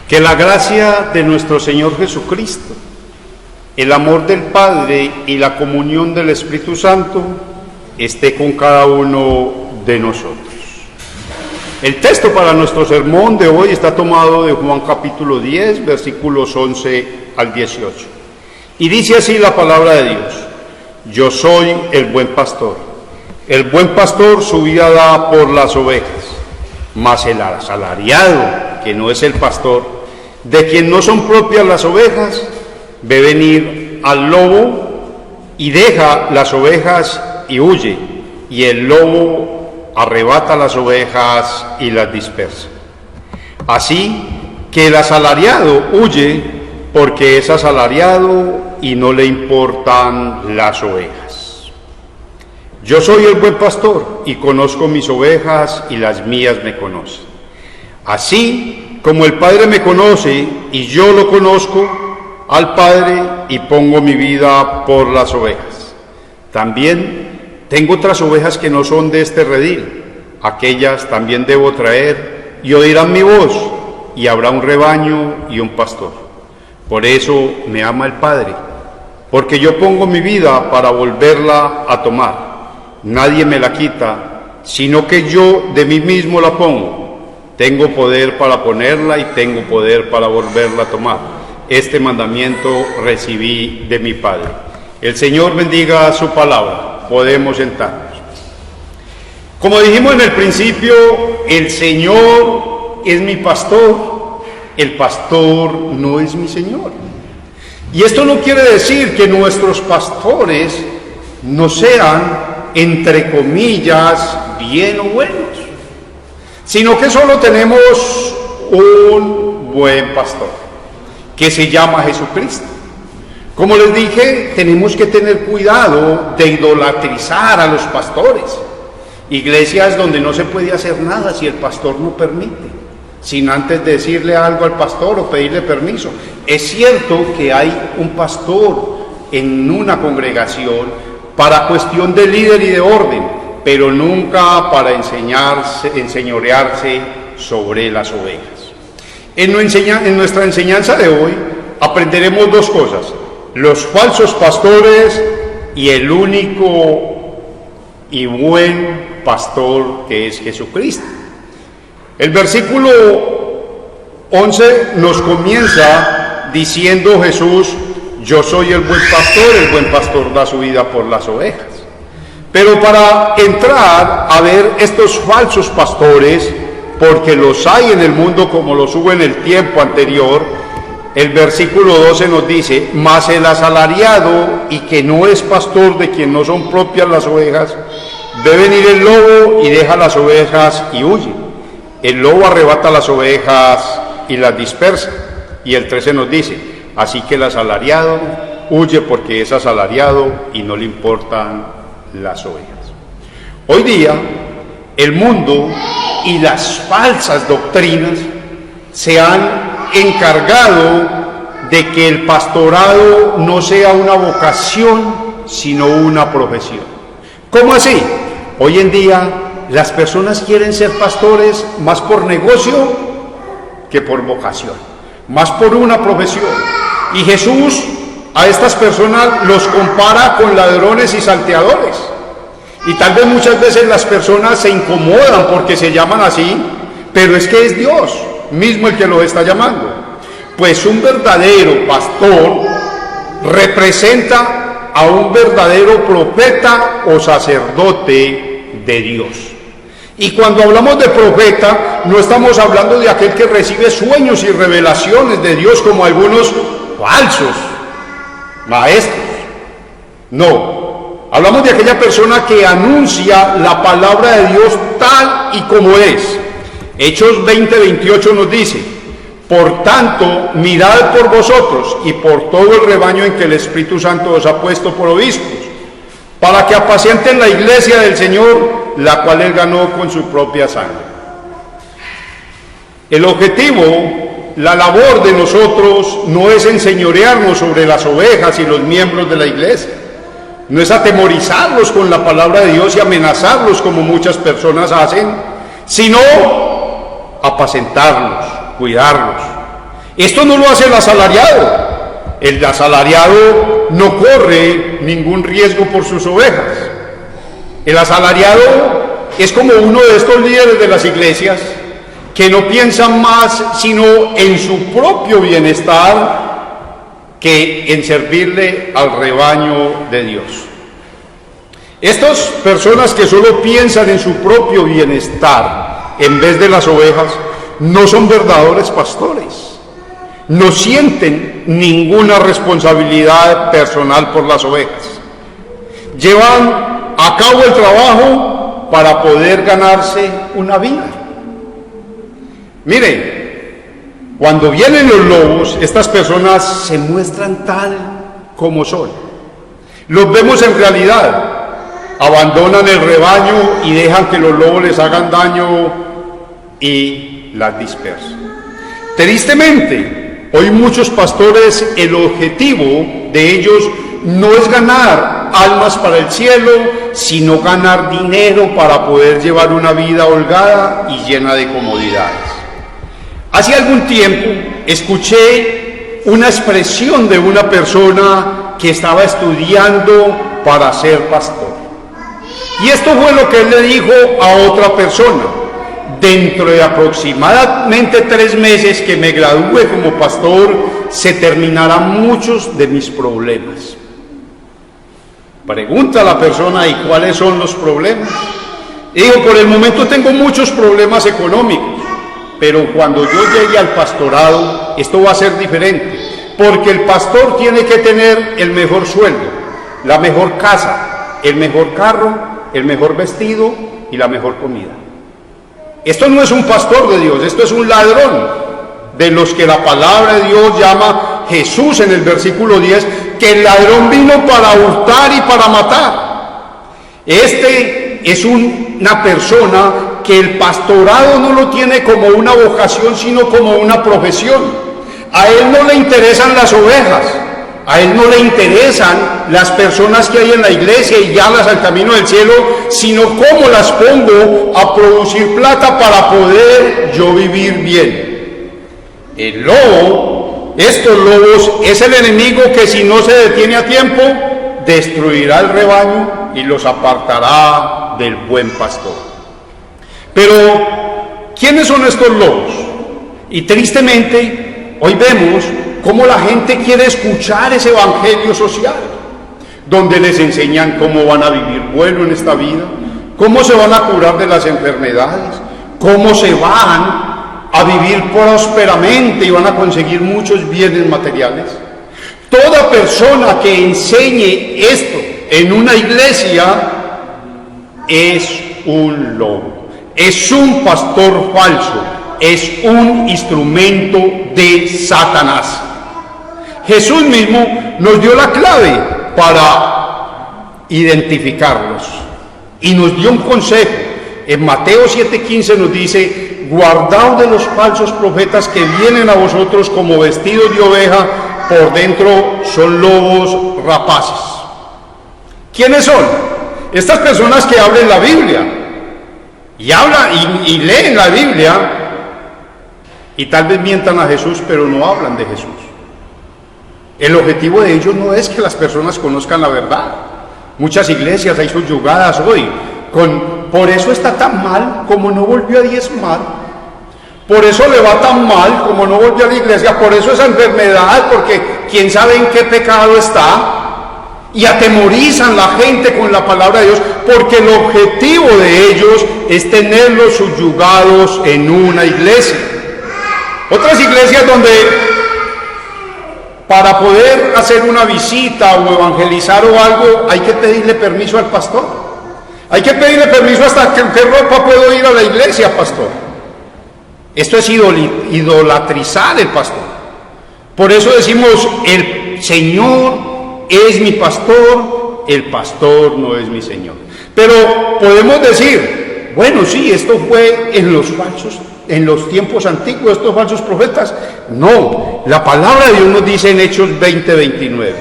Que la gracia de nuestro Señor Jesucristo, el amor del Padre y la comunión del Espíritu Santo esté con cada uno de nosotros. El texto para nuestro sermón de hoy está tomado de Juan capítulo 10, versículos 11 al 18. Y dice así la palabra de Dios: Yo soy el buen pastor. El buen pastor su vida da por las ovejas, mas el asalariado, que no es el pastor, de quien no son propias las ovejas, ve venir al lobo y deja las ovejas y huye, y el lobo arrebata las ovejas y las dispersa. Así que el asalariado huye porque es asalariado y no le importan las ovejas. Yo soy el buen pastor y conozco mis ovejas y las mías me conocen. Así como el Padre me conoce y yo lo conozco al Padre y pongo mi vida por las ovejas. También tengo otras ovejas que no son de este redil. Aquellas también debo traer y oirán mi voz, y habrá un rebaño y un pastor. Por eso me ama el Padre, porque yo pongo mi vida para volverla a tomar. Nadie me la quita, sino que yo de mí mismo la pongo. Tengo poder para ponerla y tengo poder para volverla a tomar. Este mandamiento recibí de mi Padre. El Señor bendiga su palabra. Podemos sentarnos. Como dijimos en el principio, el Señor es mi pastor, el pastor no es mi Señor. Y esto no quiere decir que nuestros pastores no sean, entre comillas, bien o buenos, sino que solo tenemos un buen pastor, que se llama Jesucristo. Como les dije, tenemos que tener cuidado de idolatrizar a los pastores. Iglesias donde no se puede hacer nada si el pastor no permite, sin antes decirle algo al pastor o pedirle permiso. Es cierto que hay un pastor en una congregación para cuestión de líder y de orden, pero nunca para enseñorearse sobre las ovejas. En nuestra enseñanza de hoy aprenderemos dos cosas: los falsos pastores y el único y buen pastor que es Jesucristo. El versículo 11 nos comienza diciendo Jesús: yo soy el buen pastor da su vida por las ovejas. Pero para entrar a ver estos falsos pastores, porque los hay en el mundo como los hubo en el tiempo anterior, el versículo 12 nos dice: mas el asalariado y que no es pastor, de quien no son propias las ovejas, ve venir el lobo y deja las ovejas y huye. El lobo arrebata las ovejas y las dispersa. Y el 13 nos dice: así que el asalariado huye porque es asalariado y no le importan las ovejas. Hoy día, el mundo y las falsas doctrinas se han encargado de que el pastorado no sea una vocación, sino una profesión. ¿Cómo así? Hoy en día las personas quieren ser pastores más por negocio que por vocación, más por una profesión. Y Jesús a estas personas los compara con ladrones y salteadores. Y tal vez muchas veces las personas se incomodan porque se llaman así, pero es que es Dios mismo el que los está llamando. Pues un verdadero pastor representa a un verdadero profeta o sacerdote de Dios. Y cuando hablamos de profeta, no estamos hablando de aquel que recibe sueños y revelaciones de Dios como algunos falsos maestros. No, hablamos de aquella persona que anuncia la palabra de Dios tal y como es. Hechos 20:28 nos dice: por tanto, mirad por vosotros y por todo el rebaño en que el Espíritu Santo os ha puesto por obispos, para que apacienten la iglesia del Señor, la cual él ganó con su propia sangre. El objetivo, la labor de nosotros no es enseñorearnos sobre las ovejas y los miembros de la iglesia, no es atemorizarlos con la palabra de Dios y amenazarlos como muchas personas hacen, sino apacentarlos, cuidarlos. Esto no lo hace el asalariado. El asalariado no corre ningún riesgo por sus ovejas. El asalariado es como uno de estos líderes de las iglesias que no piensan más sino en su propio bienestar que en servirle al rebaño de Dios. Estas personas que solo piensan en su propio bienestar en vez de las ovejas no son verdaderos pastores. No sienten ninguna responsabilidad personal por las ovejas. Llevan a cabo el trabajo para poder ganarse una vida. Mire, cuando vienen los lobos, estas personas se muestran tal como son. Los vemos en realidad. Abandonan el rebaño y dejan que los lobos les hagan daño y las dispersan. Tristemente, hoy muchos pastores, el objetivo de ellos no es ganar almas para el cielo, sino ganar dinero para poder llevar una vida holgada y llena de comodidades. Hace algún tiempo escuché una expresión de una persona que estaba estudiando para ser pastor. Y esto fue lo que él le dijo a otra persona: dentro de aproximadamente 3 meses que me gradúe como pastor, se terminarán muchos de mis problemas. Pregunta a la persona: ¿y cuáles son los problemas? Y digo: por el momento tengo muchos problemas económicos, pero cuando yo llegue al pastorado, esto va a ser diferente, porque el pastor tiene que tener el mejor sueldo, la mejor casa, el mejor carro, el mejor vestido y la mejor comida. Esto no es un pastor de Dios, esto es un ladrón, de los que la palabra de Dios llama Jesús en el versículo 10, que el ladrón vino para hurtar y para matar. Este es una persona que el pastorado no lo tiene como una vocación, sino como una profesión. A él no le interesan las ovejas, a él no le interesan las personas que hay en la iglesia y guiarlas al camino del cielo, sino cómo las pongo a producir plata para poder yo vivir bien. El lobo, estos lobos, es el enemigo que, si no se detiene a tiempo, destruirá el rebaño y los apartará del buen pastor. Pero, ¿quiénes son estos lobos? Y tristemente, hoy vemos cómo la gente quiere escuchar ese evangelio social, donde les enseñan cómo van a vivir bueno en esta vida, cómo se van a curar de las enfermedades, cómo se van a vivir prósperamente y van a conseguir muchos bienes materiales. Toda persona que enseñe esto en una iglesia es un lobo. Es un pastor falso, es un instrumento de Satanás. Jesús mismo nos dio la clave para identificarlos y nos dio un consejo. En Mateo 7:15 nos dice: guardaos de los falsos profetas que vienen a vosotros como vestidos de oveja, por dentro son lobos rapaces. ¿Quiénes son? Estas personas que hablan la Biblia y hablan y leen la Biblia y tal vez mientan a Jesús, pero no hablan de Jesús. El objetivo de ellos no es que las personas conozcan la verdad. Muchas iglesias hay subyugadas hoy por eso está tan mal como no volvió a diezmar, por eso le va tan mal como no volvió a la iglesia, por eso esa enfermedad, porque quién sabe en qué pecado está. Y atemorizan la gente con la palabra de Dios, porque el objetivo de ellos es tenerlos subyugados en una iglesia. Otras iglesias donde para poder hacer una visita o evangelizar o algo hay que pedirle permiso al pastor. Hay que pedirle permiso hasta que en qué ropa puedo ir a la iglesia, pastor. Esto es idolatrizar el pastor. Por eso decimos: el Señor es mi pastor, el pastor no es mi Señor. Pero podemos decir: bueno, sí, esto fue en los tiempos antiguos, estos falsos profetas. No, la palabra de Dios nos dice en Hechos 20:29: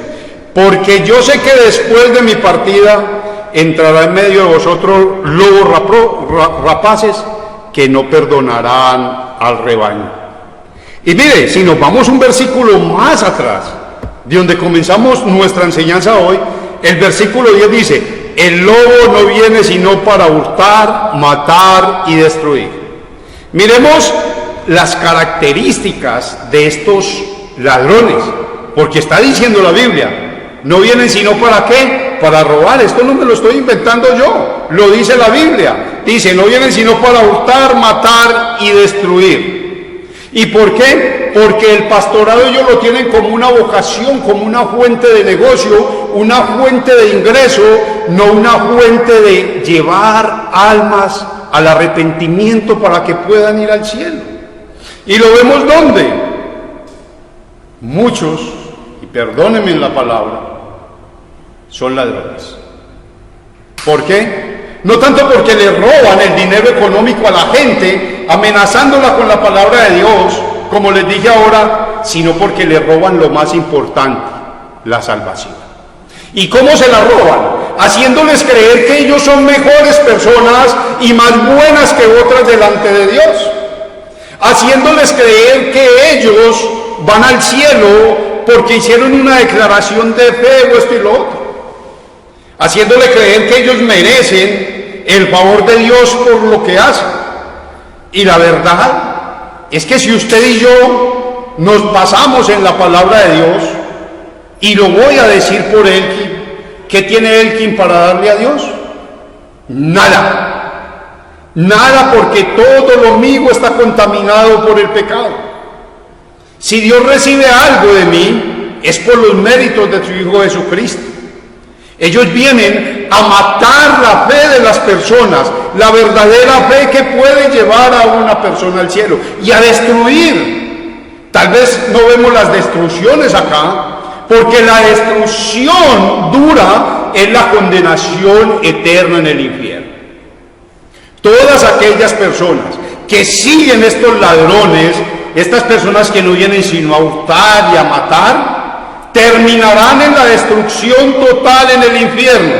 porque yo sé que después de mi partida entrará en medio de vosotros lobos rapaces que no perdonarán al rebaño. Y mire, si nos vamos un versículo más atrás, de donde comenzamos nuestra enseñanza hoy, el versículo 10 dice: el lobo no viene sino para hurtar, matar y destruir. Miremos las características de estos ladrones, porque está diciendo la Biblia, no vienen sino para ¿qué? Para robar. Esto no me lo estoy inventando yo, lo dice la Biblia. Dice, no vienen sino para hurtar, matar y destruir. ¿Y por qué? Porque el pastorado ellos lo tienen como una vocación, como una fuente de negocio, una fuente de ingreso, no una fuente de llevar almas al arrepentimiento para que puedan ir al cielo. ¿Y lo vemos dónde? Muchos, y perdónenme en la palabra, son ladrones. ¿Por qué? No tanto porque le roban el dinero económico a la gente, amenazándola con la palabra de Dios, como les dije ahora, sino porque le roban lo más importante, la salvación. ¿Y cómo se la roban? Haciéndoles creer que ellos son mejores personas y más buenas que otras delante de Dios. Haciéndoles creer que ellos van al cielo porque hicieron una declaración de fe o esto y lo otro. Haciéndole creer que ellos merecen el favor de Dios por lo que hacen. Y la verdad es que si usted y yo nos basamos en la palabra de Dios, y lo voy a decir por Elkin, ¿qué tiene Elkin para darle a Dios? Nada. Nada, porque todo lo mío está contaminado por el pecado. Si Dios recibe algo de mí, es por los méritos de su Hijo Jesucristo. Ellos vienen a matar la fe de las personas, la verdadera fe que puede llevar a una persona al cielo, y a destruir. Tal vez no vemos las destrucciones acá, porque la destrucción dura es la condenación eterna en el infierno. Todas aquellas personas que siguen estos ladrones, estas personas que no vienen sino a hurtar y a matar, terminarán en la destrucción total en el infierno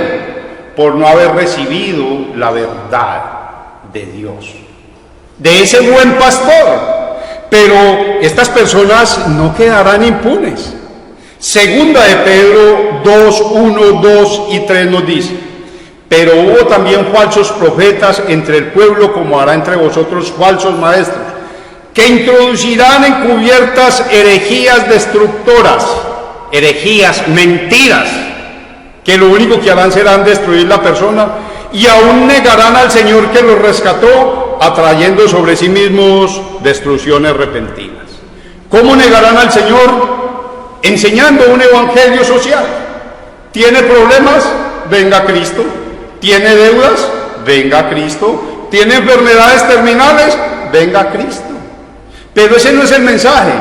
por no haber recibido la verdad de Dios, de ese buen pastor. Pero estas personas no quedarán impunes. Segunda de Pedro 2, 1, 2 y 3 nos dice: pero hubo también falsos profetas entre el pueblo, como hará entre vosotros falsos maestros, que introducirán encubiertas herejías destructoras, herejías, mentiras, que lo único que harán será destruir la persona, y aún negarán al Señor que los rescató, atrayendo sobre sí mismos destrucciones repentinas. ¿Cómo negarán al Señor? Enseñando un evangelio social. ¿Tiene problemas? Venga a Cristo. ¿Tiene deudas? Venga a Cristo. ¿Tiene enfermedades terminales? Venga a Cristo. Pero ese no es el mensaje.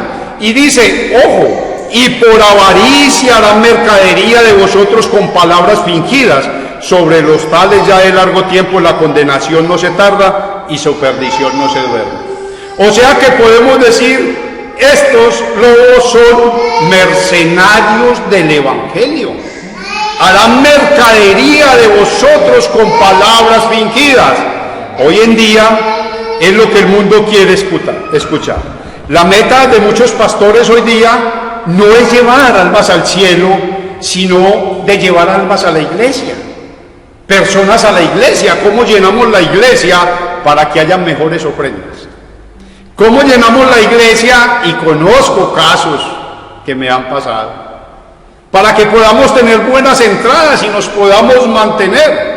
Y dice, ojo, y por avaricia harán mercadería de vosotros con palabras fingidas. Sobre los tales ya de largo tiempo la condenación no se tarda y su perdición no se duerme. O sea que podemos decir, estos lobos son mercenarios del evangelio. Harán mercadería de vosotros con palabras fingidas. Hoy en día es lo que el mundo quiere escuchar. La meta de muchos pastores hoy día no es llevar almas al cielo, sino de llevar almas a la iglesia. Personas a la iglesia. ¿Cómo llenamos la iglesia para que haya mejores ofrendas? ¿Cómo llenamos la iglesia? Y conozco casos que me han pasado, para que podamos tener buenas entradas y nos podamos mantener.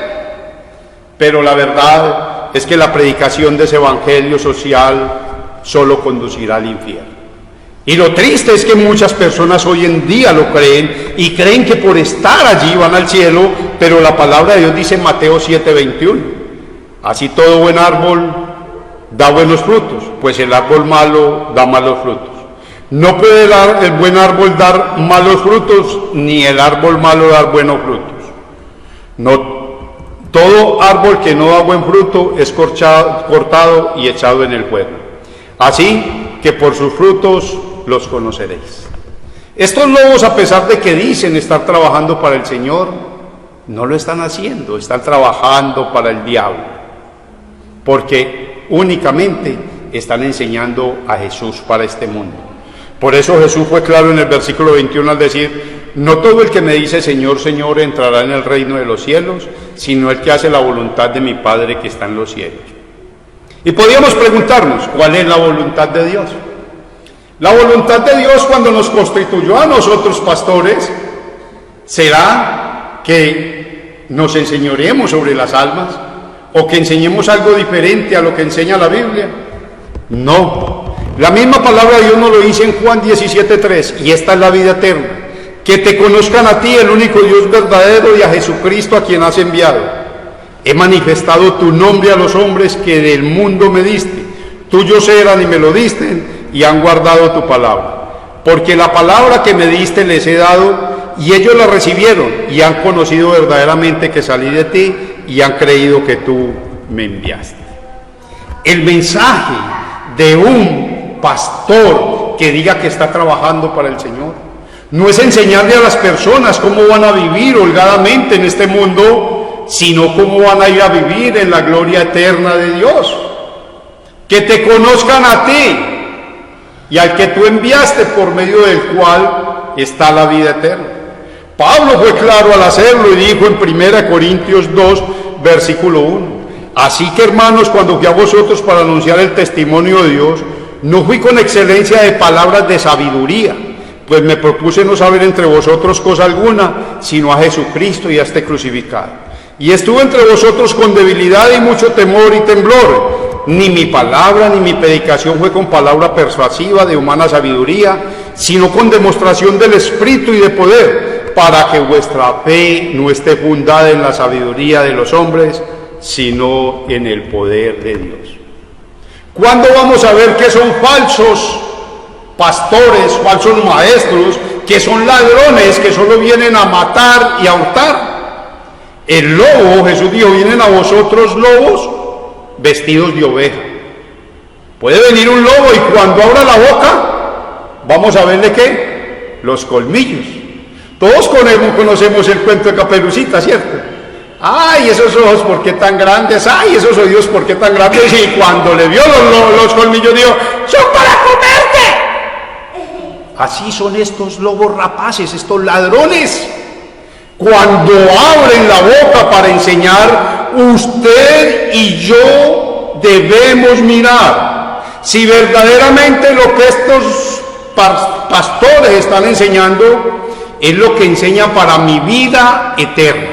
Pero la verdad es que la predicación de ese evangelio social solo conducirá al infierno. Y lo triste es que muchas personas hoy en día lo creen y creen que por estar allí van al cielo, pero la palabra de Dios dice en Mateo 7:21, así todo buen árbol da buenos frutos, pues el árbol malo da malos frutos. No puede el buen árbol dar malos frutos, ni el árbol malo dar buenos frutos. No, todo árbol que no da buen fruto es cortado y echado en el fuego. Así que por sus frutos los conoceréis. Estos lobos, a pesar de que dicen estar trabajando para el Señor, no lo están haciendo, están trabajando para el diablo, porque únicamente están enseñando a Jesús para este mundo. Por eso Jesús fue claro en el versículo 21 al decir: no todo el que me dice Señor, Señor entrará en el reino de los cielos, sino el que hace la voluntad de mi Padre que está en los cielos. Y podríamos preguntarnos, ¿cuál es la voluntad de Dios? La voluntad de Dios, cuando nos constituyó a nosotros pastores, ¿será que nos enseñoremos sobre las almas? ¿O que enseñemos algo diferente a lo que enseña la Biblia? No. La misma palabra de Dios nos lo dice en Juan 17:3, y esta es la vida eterna, que te conozcan a ti, el único Dios verdadero, y a Jesucristo a quien has enviado. He manifestado tu nombre a los hombres que del mundo me diste. Tuyos eran y me lo diste, y han guardado tu palabra. Porque la palabra que me diste les he dado, y ellos la recibieron, y han conocido verdaderamente que salí de ti, y han creído que tú me enviaste. El mensaje de un pastor que diga que está trabajando para el Señor no es enseñarle a las personas cómo van a vivir holgadamente en este mundo, sino cómo van a ir a vivir en la gloria eterna de Dios. Que te conozcan a ti y al que tú enviaste, por medio del cual está la vida eterna. Pablo fue claro al hacerlo y dijo en 1 Corintios 2, versículo 1: así que, hermanos, cuando fui a vosotros para anunciar el testimonio de Dios, no fui con excelencia de palabras de sabiduría, pues me propuse no saber entre vosotros cosa alguna, sino a Jesucristo y a este crucificado. Y estuve entre vosotros con debilidad y mucho temor y temblor. Ni mi palabra ni mi predicación fue con palabra persuasiva de humana sabiduría, sino con demostración del Espíritu y de poder, para que vuestra fe no esté fundada en la sabiduría de los hombres, sino en el poder de Dios. ¿Cuándo vamos a ver que son falsos pastores, falsos maestros, que son ladrones, que solo vienen a matar y a hurtar? El lobo, Jesús dijo: vienen a vosotros lobos vestidos de oveja. Puede venir un lobo y cuando abra la boca, vamos a verle ¿qué? Los colmillos. Todos conocemos el cuento de Caperucita, ¿cierto? ¡Ay, esos ojos por qué tan grandes! ¡Ay, esos oídos por qué tan grandes! Y cuando le vio los colmillos dijo: ¡son para comerte! Así son estos lobos rapaces, estos ladrones. Cuando abren la boca para enseñar, usted y yo debemos mirar si verdaderamente lo que estos pastores están enseñando es lo que enseña para mi vida eterna.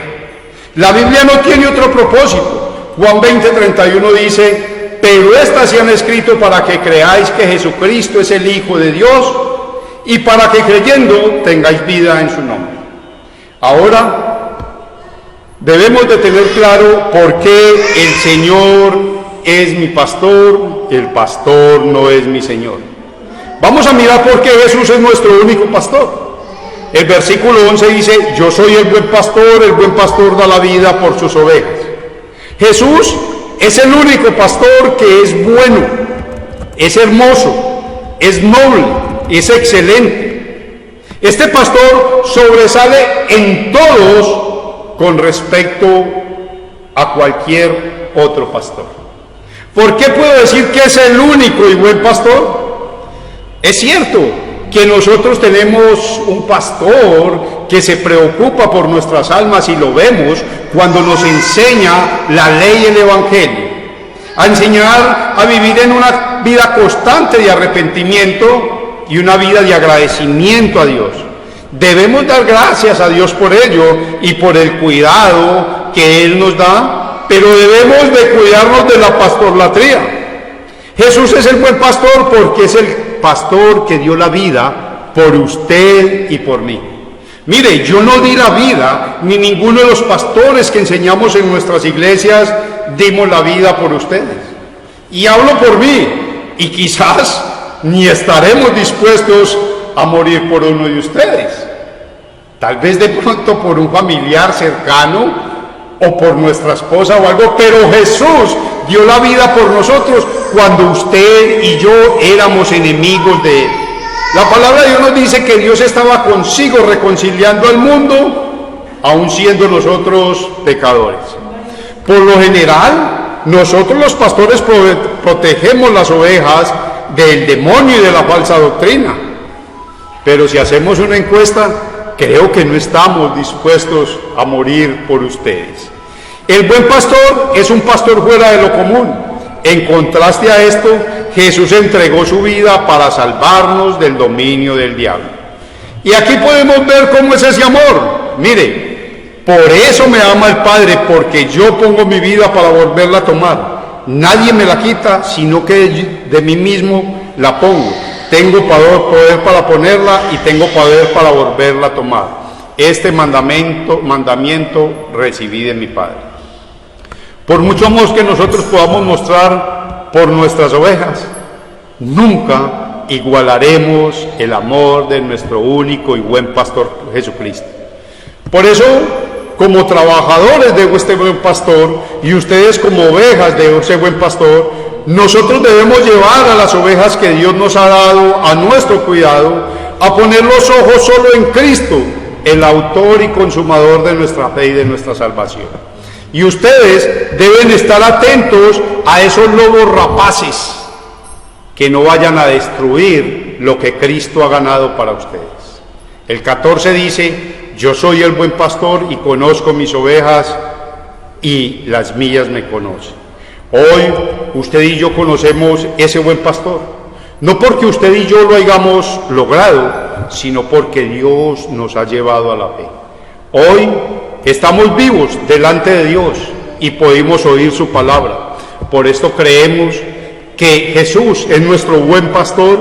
La Biblia no tiene otro propósito. Juan 20:31 dice: pero estas se han escrito para que creáis que Jesucristo es el Hijo de Dios, y para que creyendo tengáis vida en su nombre. Ahora debemos de tener claro por qué el Señor es mi pastor, el pastor no es mi Señor. Vamos a mirar por qué Jesús es nuestro único pastor. El versículo 11 dice: yo soy el buen pastor da la vida por sus ovejas. Jesús es el único pastor que es bueno, es hermoso, es noble, es excelente. Este pastor sobresale en todos con respecto a cualquier otro pastor. ¿Por qué puedo decir que es el único y buen pastor? Es cierto que nosotros tenemos un pastor que se preocupa por nuestras almas, y lo vemos cuando nos enseña la ley y el evangelio, a enseñar a vivir en una vida constante de arrepentimiento y una vida de agradecimiento a Dios. Debemos dar gracias a Dios por ello y por el cuidado que Él nos da, pero debemos de cuidarnos de la pastorlatría. Jesús es el buen pastor porque es el pastor que dio la vida por usted y por mí. Mire, yo no di la vida, ni ninguno de los pastores que enseñamos en nuestras iglesias dimos la vida por ustedes. Y hablo por mí, y quizás ni estaremos dispuestos a morir por uno de ustedes. Tal vez de pronto por un familiar cercano o por nuestra esposa o algo, pero Jesús dio la vida por nosotros cuando usted y yo éramos enemigos de Él. La palabra de Dios nos dice que Dios estaba consigo reconciliando al mundo, aun siendo nosotros pecadores. Por lo general, nosotros los pastores protegemos las ovejas del demonio y de la falsa doctrina. Pero si hacemos una encuesta, creo que no estamos dispuestos a morir por ustedes. El buen pastor es un pastor fuera de lo común. En contraste a esto, Jesús entregó su vida para salvarnos del dominio del diablo. Y aquí podemos ver cómo es ese amor. Mire, por eso me ama el Padre, porque yo pongo mi vida para volverla a tomar. Nadie me la quita, sino que de mí mismo la pongo. Tengo poder para ponerla y tengo poder para volverla a tomar. Este mandamiento recibí de mi Padre. Por mucho amor que nosotros podamos mostrar por nuestras ovejas, nunca igualaremos el amor de nuestro único y buen pastor Jesucristo. Por eso, como trabajadores de este buen pastor y ustedes como ovejas de ese buen pastor, nosotros debemos llevar a las ovejas que Dios nos ha dado a nuestro cuidado a poner los ojos solo en Cristo, el autor y consumador de nuestra fe y de nuestra salvación. Y ustedes deben estar atentos a esos lobos rapaces que no vayan a destruir lo que Cristo ha ganado para ustedes. El 14 dice: yo soy el buen pastor y conozco mis ovejas y las mías me conocen. Hoy usted y yo conocemos ese buen pastor, no porque usted y yo lo hayamos logrado, sino porque Dios nos ha llevado a la fe. Hoy estamos vivos delante de Dios y podemos oír su palabra. Por esto creemos que Jesús es nuestro buen pastor,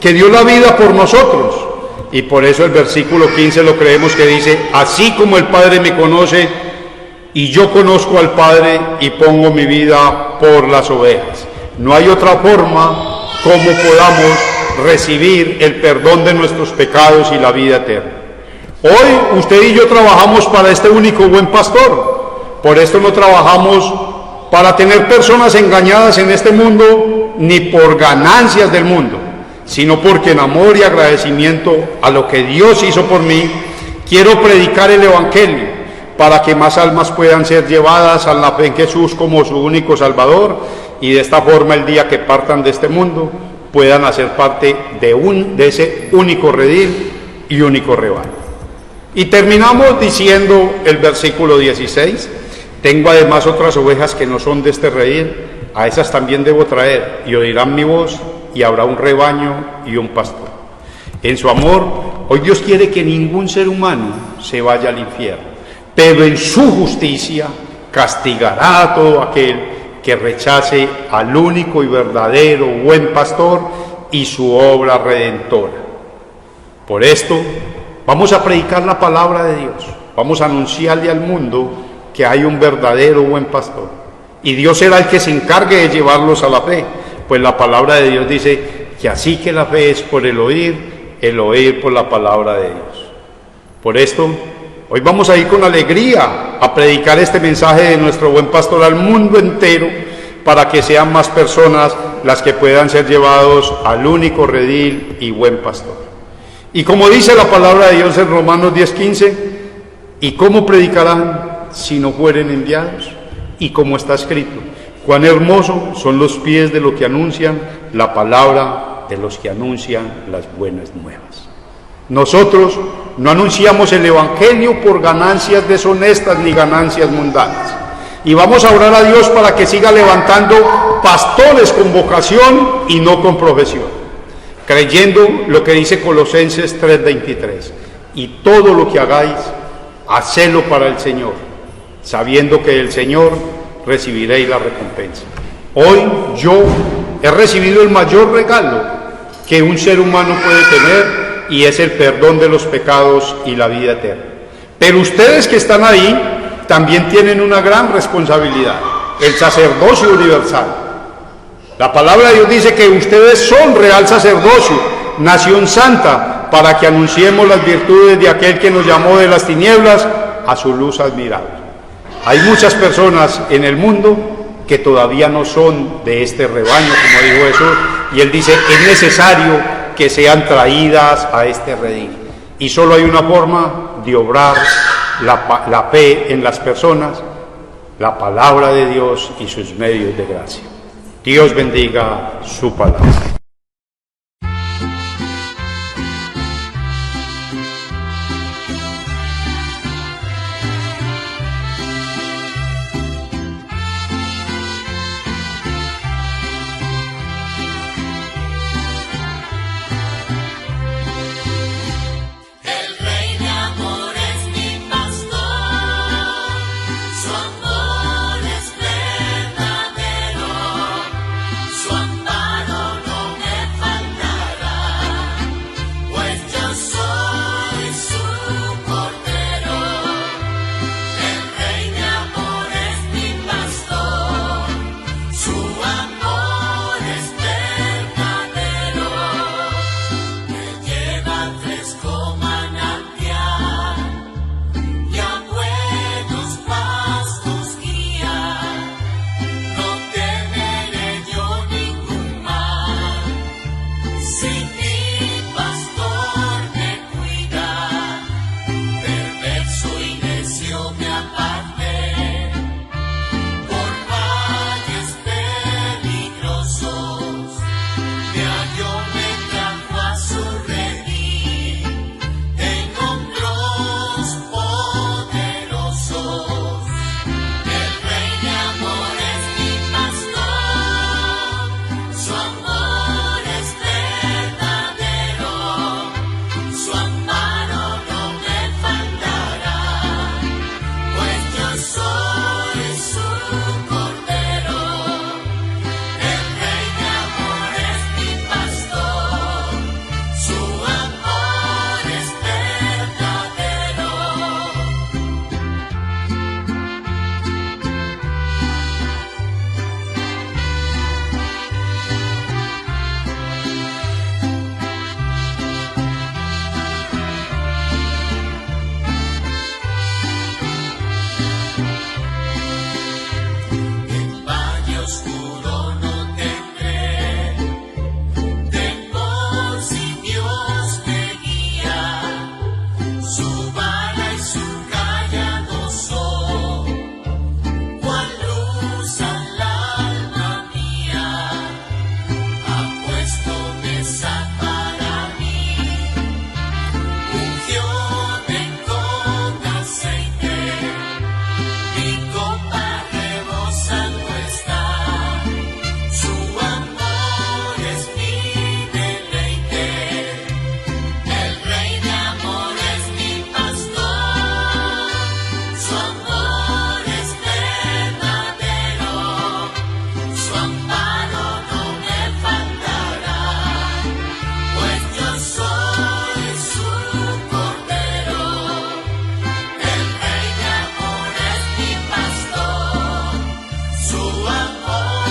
que dio la vida por nosotros. Y por eso el versículo 15 lo creemos, que dice: así como el Padre me conoce y yo conozco al Padre y pongo mi vida por las ovejas. No hay otra forma como podamos recibir el perdón de nuestros pecados y la vida eterna. Hoy usted y yo trabajamos para este único buen pastor. Por esto no trabajamos para tener personas engañadas en este mundo, ni por ganancias del mundo, sino porque en amor y agradecimiento a lo que Dios hizo por mí, quiero predicar el Evangelio, para que más almas puedan ser llevadas a la fe en Jesús como su único Salvador, y de esta forma el día que partan de este mundo puedan hacer parte de ese único redil y único rebaño. Y terminamos diciendo el versículo 16: tengo además otras ovejas que no son de este redil, a esas también debo traer, y oirán mi voz, y habrá un rebaño y un pastor. En su amor, hoy Dios quiere que ningún ser humano se vaya al infierno, pero en su justicia castigará a todo aquel que rechace al único y verdadero buen pastor y su obra redentora. Por esto, vamos a predicar la palabra de Dios, vamos a anunciarle al mundo que hay un verdadero buen pastor, y Dios será el que se encargue de llevarlos a la fe, pues la palabra de Dios dice que así que la fe es por el oír por la palabra de Dios. Por esto, hoy vamos a ir con alegría a predicar este mensaje de nuestro buen pastor al mundo entero, para que sean más personas las que puedan ser llevados al único redil y buen pastor. Y como dice la palabra de Dios en Romanos 10:15, ¿y cómo predicarán si no fueren enviados? Y como está escrito: cuán hermosos son los pies de los que anuncian la palabra, de los que anuncian las buenas nuevas. Nosotros no anunciamos el Evangelio por ganancias deshonestas ni ganancias mundanas. Y vamos a orar a Dios para que siga levantando pastores con vocación y no con profesión, creyendo lo que dice Colosenses 3:23: y todo lo que hagáis, hacedlo para el Señor, sabiendo que del Señor recibiréis la recompensa. Hoy yo he recibido el mayor regalo que un ser humano puede tener, y es el perdón de los pecados y la vida eterna. Pero ustedes que están ahí también tienen una gran responsabilidad: el sacerdocio universal. La palabra de Dios dice que ustedes son real sacerdocio, nación santa, para que anunciemos las virtudes de aquel que nos llamó de las tinieblas a su luz admirable. Hay muchas personas en el mundo que todavía no son de este rebaño, como dijo Jesús, y Él dice: es necesario que sean traídas a este redil. Y solo hay una forma de obrar la fe en las personas, la palabra de Dios y sus medios de gracia. Dios bendiga su palabra. Su amor